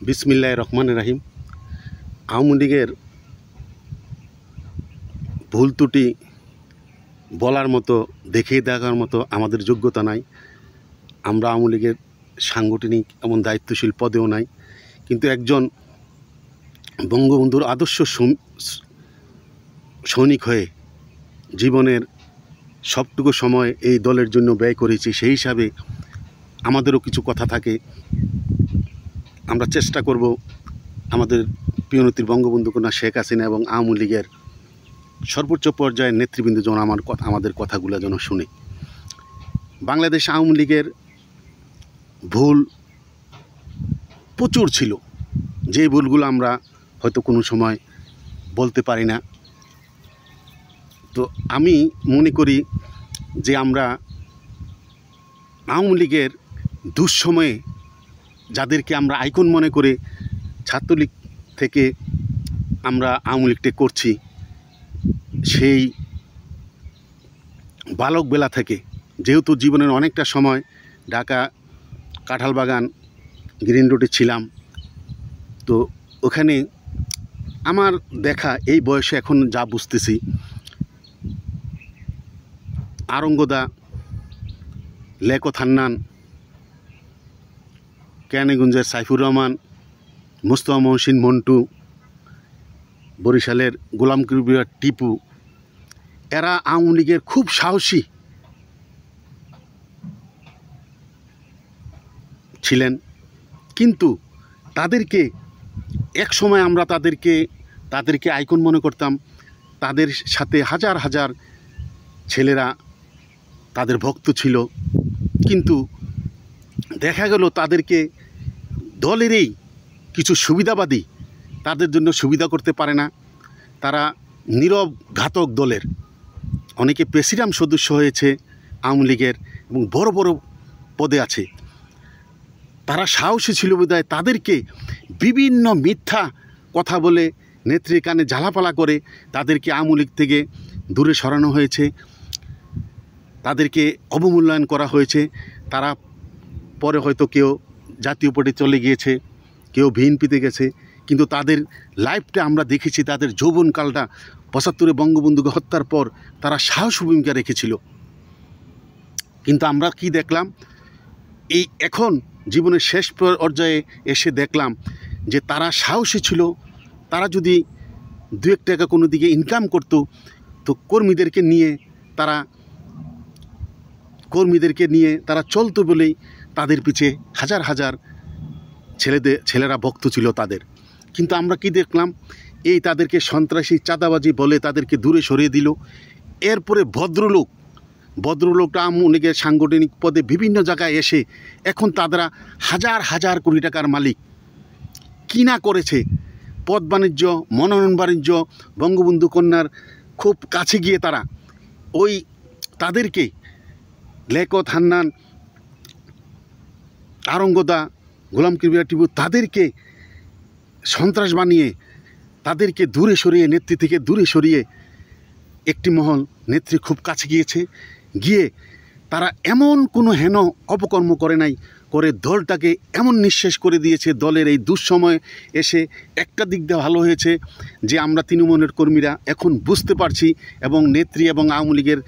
বিসমিল্লাহির রহমানির রহিম। আওয়ামী লীগের ভুল ত্রুটি বলার মতো, দেখিয়ে দেখার মতো আমাদের যোগ্যতা নাই। আমরা আওয়ামী লীগের সাংগঠনিক এমন দায়িত্বশীল পদেও নাই, কিন্তু একজন বঙ্গবন্ধুর আদর্শ সৈনিক হয়ে জীবনের সবটুকু সময় এই দলের জন্য ব্যয় করেছি। সেই হিসাবে আমাদেরও কিছু কথা থাকে। আমরা চেষ্টা করব আমাদের প্রিয়নতির বঙ্গবন্ধু কন্যা শেখ হাসিনা এবং আওয়ামী লীগের সর্বোচ্চ পর্যায়ের নেতৃবৃন্দ যেন আমাদের কথাগুলো যেন শুনে। বাংলাদেশ আওয়ামী লীগের ভুল প্রচুর ছিল, যে ভুলগুলো আমরা হয়তো কোনো সময় বলতে পারি না। তো আমি মনে করি যে আমরা আওয়ামী লীগের দুঃসময়ে যাদেরকে আমরা আইকন মনে করে ছাত্রলীগ থেকে আমরা আওয়ামী লীগটা করছি, সেই বালক বেলা থেকে, যেহেতু জীবনের অনেকটা সময় ঢাকা কাঁঠালবাগান গ্রিন রোডে ছিলাম, তো ওখানে আমার দেখা এই বয়সে এখন যা বুঝতেছি, আরঙ্গদা, লিয়াকত হান্নান, কেরানীগঞ্জের সাইফুর রহমান, মোস্তফা মহসিন মন্টু, বরিশালের গোলাম কিবরিয়া টিপু, এরা আওয়ামী লীগের খুব সাহসী ছিলেন। কিন্তু তাদেরকে এক সময় আমরা তাদেরকে আইকন মনে করতাম। তাদের সাথে হাজার হাজার ছেলেরা তাদের ভক্ত ছিল, কিন্তু দেখা গেল তাদেরকে দলেরই কিছু সুবিধাবাদী তাদের জন্য সুবিধা করতে পারে না। তারা নীরব ঘাতক দলের, অনেকে প্রেসিডেন্ট সদস্য হয়েছে আওয়ামী লীগের এবং বড় বড় পদে আছে। তারা সাহসী ছিল বিধায় তাদেরকে বিভিন্ন মিথ্যা কথা বলে নেত্রীর কানে ঝালাপালা করে তাদেরকে আওয়ামী লীগ থেকে দূরে সরানো হয়েছে, তাদেরকে অবমূল্যায়ন করা হয়েছে। তারা পরে হয়তো কেউ জাতীয় পার্টি চলে গিয়েছে, কেউ বিএনপিতে গেছে, কিন্তু তাদের লাইফটা আমরা দেখেছি। তাদের যৌবনকালটা ৭৫ বঙ্গবন্ধুকে হত্যার পর তারা সাহসী ভূমিকা রেখেছিল। কিন্তু আমরা কি দেখলাম, এই এখন জীবনের শেষ পর্যায়ে এসে দেখলাম যে তারা সাহসী ছিল। তারা যদি ২-১ টাকা কোনো দিকে ইনকাম করত, তো কর্মীদেরকে নিয়ে তারা চলতো বলেই তাদের পিছে হাজার হাজার ছেলেরা ভক্ত ছিল তাদের। কিন্তু আমরা কি দেখলাম, এই তাদেরকে সন্ত্রাসী, চাঁদাবাজি বলে তাদেরকে দূরে সরিয়ে দিল। এরপরে ভদ্রলোকটা আওয়ামী লীগের সাংগঠনিক পদে বিভিন্ন জায়গায় এসে এখন তারা হাজার হাজার কোটি টাকার মালিক। কি না করেছে, পদ বাণিজ্য, মনোনয়ন বাণিজ্য, বঙ্গবন্ধু কন্যার খুব কাছে গিয়ে তারা তাদেরকে লিয়াকত হান্নান, আরঙ্গদা, গোলাম কিবরিয়া টিপু, তাদেরকে সন্ত্রাস বানিয়ে তাদেরকে দূরে সরিয়ে, নেত্রী থেকে দূরে সরিয়ে একটি মহল নেত্রী খুব কাছে গিয়ে তারা এমন কোনো হেন অপকর্ম করে দলটাকে এমন নিঃশেষ করে দিয়েছে। দলের এই দুঃসময় এসে একটা দিক দিয়ে ভালো হয়েছে যে আমরা তৃণমূলের কর্মীরা এখন বুঝতে পারছি, এবং নেত্রী এবং আওয়ামী লীগের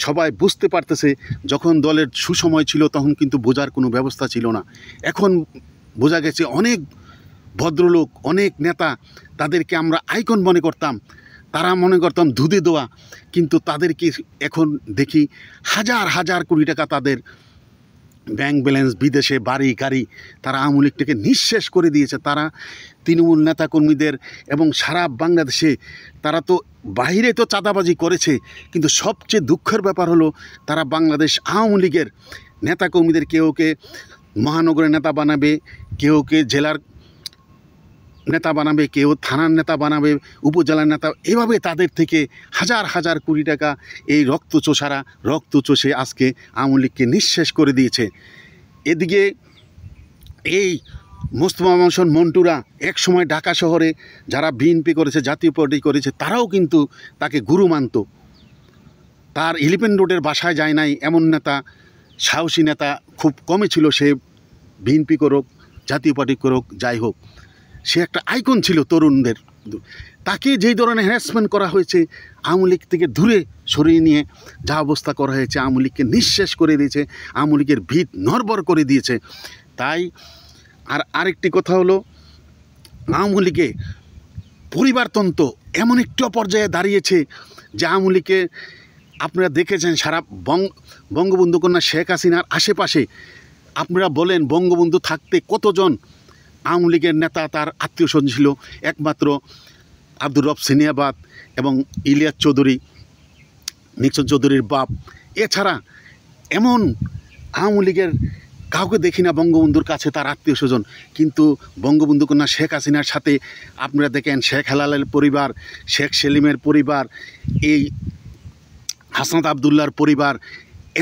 সবাই বুঝতে পারতেছে, যখন দলের সুসময় ছিল তখন কিন্তু বোঝার কোনো ব্যবস্থা ছিল না। এখন বোঝা গেছে অনেক ভদ্রলোক, অনেক নেতা, তাদেরকে আমরা আইকন মনে করতাম, তারা মনে করতাম দুধে দোয়া, কিন্তু তাদেরকে এখন দেখি হাজার হাজার কোটি টাকা তাদের ব্যাংক ব্যালেন্স, বিদেশে বাড়ি গাড়ি, তারা আওয়ামী লীগটাকে নিঃশেষ করে দিয়েছে। তারা তৃণমূল নেতাকর্মীদের এবং সারা বাংলাদেশে তারা তো বাইরে তো চাঁদাবাজি করেছে, কিন্তু সবচেয়ে দুঃখের ব্যাপার হলো তারা বাংলাদেশ আওয়ামী লীগের নেতাকর্মীদের কেউকে মহানগরের নেতা বানাবে, কেউকে জেলার নেতা বানাবে, কেউ থানার নেতা বানাবে, উপজেলার নেতা, এভাবে তাদের থেকে হাজার হাজার কোটি টাকা এই রক্ত চষে আজকে আওয়ামী লীগকে নিঃশেষ করে দিয়েছে। এদিকে এই মোস্তফা মহসিন মন্টুরা এক সময় ঢাকা শহরে যারা বিএনপি করেছে, জাতীয় পার্টি করেছে, তারাও কিন্তু তাকে গুরু মানত। তার 11 রোডের বাসায় যায় নাই এমন নেতা, সাহসী নেতা খুব কমই ছিল। সে বিএনপি করুক, জাতীয় পার্টি করুক যাই হোক, সে একটা আইকন ছিল তরুণদের। তাকে যেই ধরনের হ্যারাসমেন্ট করা হয়েছে, আওয়ামী লীগ থেকে দূরে সরিয়ে নিয়ে যা অবস্থা করা হয়েছে, আওয়ামী লীগকে নিঃশেষ করে দিয়েছে, আওয়ামী লীগের ভিত নড়বড় করে দিয়েছে। তাই আরেকটি কথা হলো, আওয়ামী লীগে পরিবারতন্ত্র এমন একটি পর্যায়ে দাঁড়িয়েছে যে আওয়ামী লীগে আপনারা দেখেছেন সারা বঙ্গবন্ধু কন্যা শেখ হাসিনার আশেপাশে আপনারা বলেন বঙ্গবন্ধু থাকতে কতজন আওয়ামী লীগের নেতা তার আত্মীয় স্বজন ছিল। একমাত্র আব্দুর রব সিনিয়াবাদ এবং ইলিয়াস চৌধুরী, নিক্সন চৌধুরীর বাপ, এছাড়া এমন আওয়ামী লীগের কাউকে দেখি না বঙ্গবন্ধুর কাছে তার আত্মীয় স্বজন। কিন্তু বঙ্গবন্ধু কন্যা শেখ হাসিনার সাথে আপনারা দেখেন শেখ হেলালের পরিবার, শেখ সেলিমের পরিবার, এই হাসনাত আবদুল্লার পরিবার,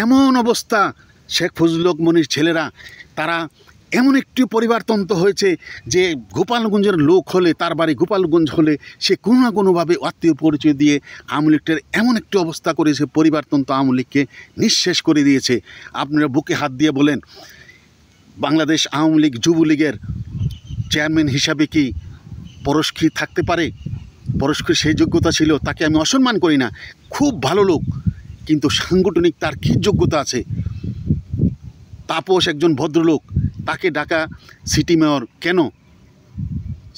এমন অবস্থা শেখ ফজলুল হক মনির ছেলেরা, তারা এমন একটি পরিবারতন্ত্র হয়েছে যে গোপালগঞ্জের লোক হলে, তার বাড়ি গোপালগঞ্জ হলে, সে কোনো না কোনোভাবে আত্মীয় পরিচয় দিয়ে আওয়ামী লীগটার এমন একটি অবস্থা করেছে, পরিবারতন্ত্র আওয়ামী লীগকে নিঃশেষ করে দিয়েছে। আপনারা বুকে হাত দিয়ে বলেন, বাংলাদেশ আওয়ামী লীগ যুবলীগের চেয়ারম্যান হিসাবে কি পরশক্ষী থাকতে পারে? পরশক্ষীর সেই যোগ্যতা ছিল, তাকে আমি অসম্মান করি না, খুব ভালো লোক, কিন্তু সাংগঠনিক তার কী যোগ্যতা আছে? তাপস একজন ভদ্রলোক, তাকে ঢাকা সিটি মেয়র কেন?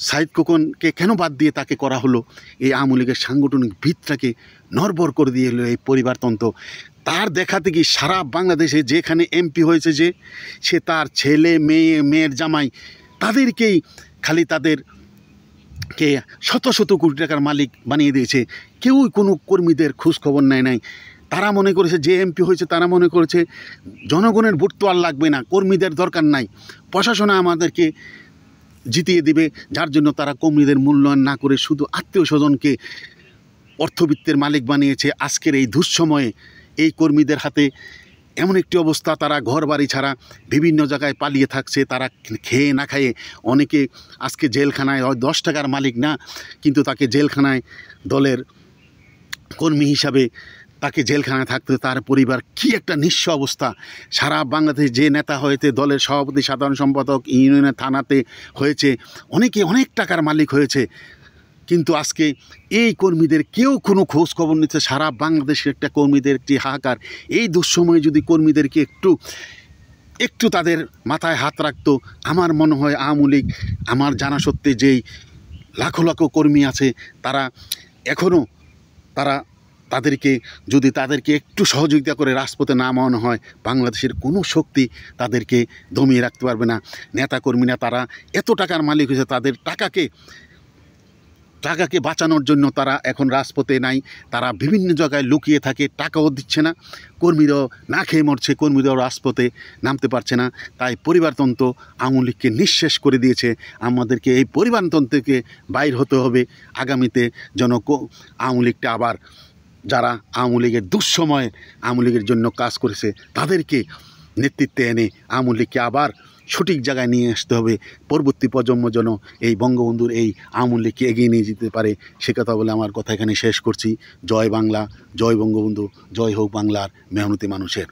সাইদ খোকনকে কেন বাদ দিয়ে তাকে করা হলো? এই আওয়ামী লীগের সাংগঠনিক ভিতটাকে নড়বড় করে দিয়ে এলো এই পরিবারতন্ত্র। তার দেখাতে কি সারা বাংলাদেশে যেখানে এমপি হয়েছে, যে সে তার ছেলে মেয়ের জামাই, তাদেরকেই খালি তাদেরকে শত শত কোটি টাকার মালিক বানিয়ে দিয়েছে। কেউই কোনো কর্মীদের খোঁজ খবর নেয় নাই। তারা মনে করেছে যে এমপি হয়েছে, তারা মনে করেছে জনগণের ভোট তো আর লাগবে না, কর্মীদের দরকার নাই, প্রশাসন আমাদেরকে জিতিয়ে দিবে। যার জন্য তারা কর্মীদের মূল্যায়ন না করে শুধু আত্মীয় স্বজনকে অর্থবিত্তের মালিক বানিয়েছে। আজকের এই দুঃসময়ে এই কর্মীদের হাতে এমন একটি অবস্থা, তারা ঘর বাড়ি ছাড়া বিভিন্ন জায়গায় পালিয়ে থাকছে। তারা খেয়ে না খায়ে অনেকে আজকে জেলখানায়, 10 টাকার মালিক না, কিন্তু তাকে জেলখানায় দলের কর্মী হিসাবে তাকে জেলখানায় থাকতে, তার পরিবার কী একটা নিঃস্ব অবস্থা। সারা বাংলাদেশ যে নেতা হয়েছে, দলের সভাপতি, সাধারণ সম্পাদক, ইউনিয়নের থানাতে হয়েছে, অনেকে অনেক টাকার মালিক হয়েছে, কিন্তু আজকে এই কর্মীদের কেউ কোনো খোঁজ খবর নিচ্ছে। সারা বাংলাদেশের একটা কর্মীদের একটি হাহাকার। এই দুঃসময়ে যদি কর্মীদেরকে একটু তাদের মাথায় হাত রাখতো, আমার মনে হয় আওয়ামী লীগ, আমার জানা সত্ত্বে যেই লাখো লাখো কর্মী আছে, তারা এখনও তাদেরকে একটু সহযোগিতা করে রাজপথে নামানো হয়, বাংলাদেশের কোনো শক্তি তাদেরকে দমিয়ে রাখতে পারবে না। নেতাকর্মীরা তারা এত টাকার মালিক হয়েছে, তাদের টাকাকে বাঁচানোর জন্য তারা এখন রাজপথে নাই, তারা বিভিন্ন জায়গায় লুকিয়ে থাকে, টাকাও দিচ্ছে না, কর্মীরাও না খেয়ে মরছে, কর্মীরাও রাজপথে নামতে পারছে না। তাই পরিবারতন্ত্র আওয়ামী লীগকে নিঃশেষ করে দিয়েছে। আমাদেরকে এই পরিবারতন্ত্র থেকে বাইর হতে হবে। আগামীতে যেন আওয়ামী লীগটা আবার, যারা আওয়ামী লীগের দুঃসময়ে আওয়ামী লীগের জন্য কাজ করেছে, তাদেরকে নেতৃত্বে এনে আওয়ামী লীগকে আবার সঠিক জায়গায় নিয়ে আসতে হবে। পরবর্তী প্রজন্ম যেন এই বঙ্গবন্ধুর এই আওয়ামী লীগকে এগিয়ে নিয়ে যেতে পারে, সে কথা বলে আমার কথা এখানে শেষ করছি। জয় বাংলা, জয় বঙ্গবন্ধু, জয় হোক বাংলার মেহনতি মানুষের।